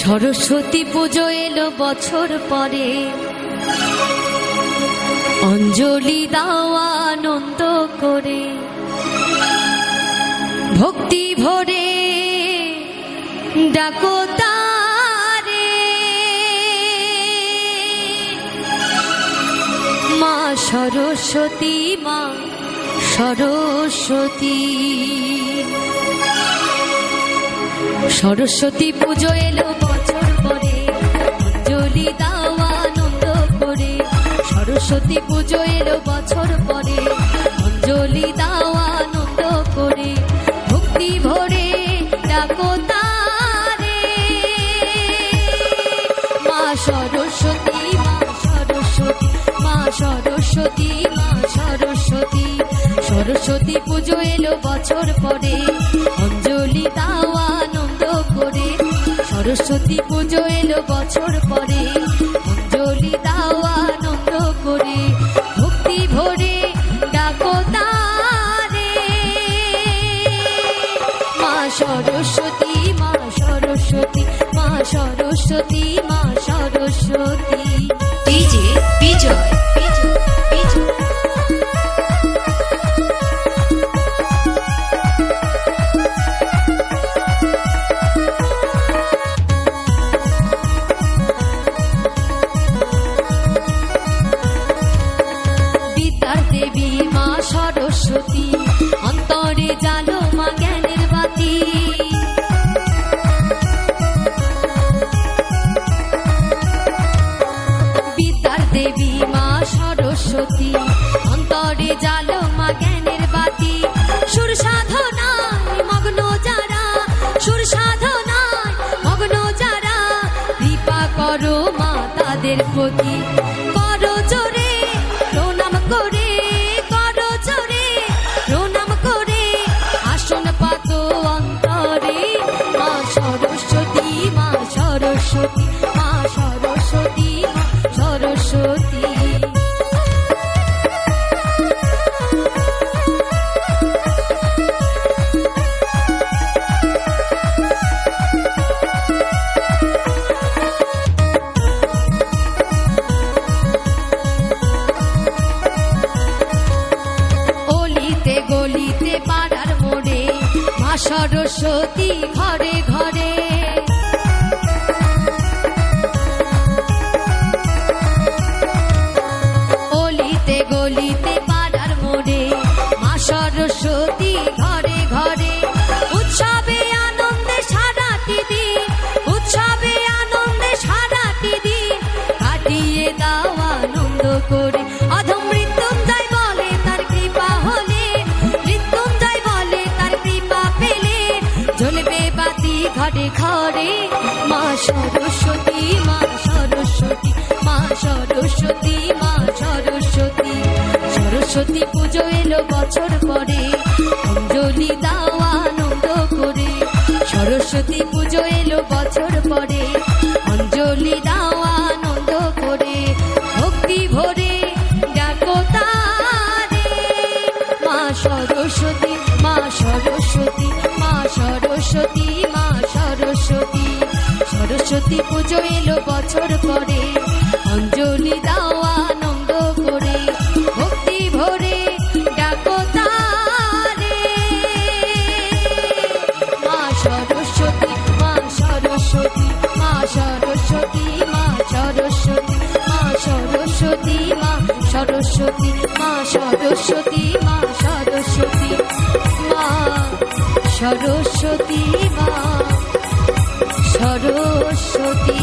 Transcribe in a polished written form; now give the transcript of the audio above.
সরস্বতী পুজো এলো বছর পরে, অঞ্জলি দাও আনন্দ করে, ভক্তি ভরে ডাকো তারে, মা সরস্বতী, মা সরস্বতী। সরস্বতী পুজো এলো বছর পরে, অঞ্জলি দাও আনন্দ করে। সরস্বতী পুজো এলো বছর পরে, অঞ্জলি দাও আনন্দ করে, ভক্তি ভরে ডাকো তারে, মা সরস্বতী, মা সরস্বতী, মা সরস্বতী, মা সরস্বতী। সরস্বতী পুজো এলো বছর পরে, অঞ্জলি দাও আনন্দ করে। সরস্বতী পুজো এলো বছর পরে, অঞ্জলি দাও আনন্দ করে, ভক্তি ভরে ডাকো তারে, মা সরস্বতী, মা সরস্বতী, মা সরস্বতী, মা সরস্বতী। ডিজে বিজয়, বিজয়, বিজয়। দেবী মা সরস্বতী, অন্তরে জালো মা জ্ঞানের বাতি, বিদ্যার দেবী মা সরস্বতী, অন্তরে জালো মা জ্ঞানের বাতি। সুর সাধনায় মগ্ন যারা, সুর সাধনায় মগ্ন যারা, কৃপা করো মা তাদের প্রতি, করো জোরে প্রণাম করে, করো জোরে প্রণাম করে, আসন পাতো অন্তরে, মা সরস্বতী, মা সরস্বতী, মা সরস্বতী, মা সরস্বতী। গলিতে পাড়ার মোড়ে মা সরস্বতী ঘরে ঘরে, অলিতে গলিতে পাড়ার মোড়ে মা সরস্বতী ঘরে ঘরে। উৎসবে আনন্দে সারাটি দিন, উৎসবে আনন্দে সারাটি দিন, কাটিয়ে দাও আনন্দ করে। অধম মৃত্যুঞ্জয় বলে তার কৃপা হলে, মৃত্যুঞ্জয় বলে তার কৃপা পেলে, জ্বলবে বাতি ঘরে ঘরে, মা সরস্বতী, মা সরস্বতী, মা সরস্বতী, মা সরস্বতী। সরস্বতী পুজো এলো বছর পরে, অঞ্জলি দাও আনন্দ করে। সরস্বতী পুজো এলো বছর পরে, অঞ্জলি দাও আনন্দ করে, ভক্তি ভরে ডাকো তারে, মা সরস্বতী, মা সরস্বতী, মা সরস্বতী, মা সরস্বতী। সরস্বতী পুজো এলো বছর পরে, অঞ্জলি দাও আনন্দ করে, ভক্তি ভরে ডাকো তারে, মা সরস্বতী, মা সরস্বতী, মা সরস্বতী, মা সরস্বতী, মা সরস্বতী, মা সরস্বতী, মা সরস্বতী, মা সরস্বতী, মা সরস্বতী, মা সরস্বতী।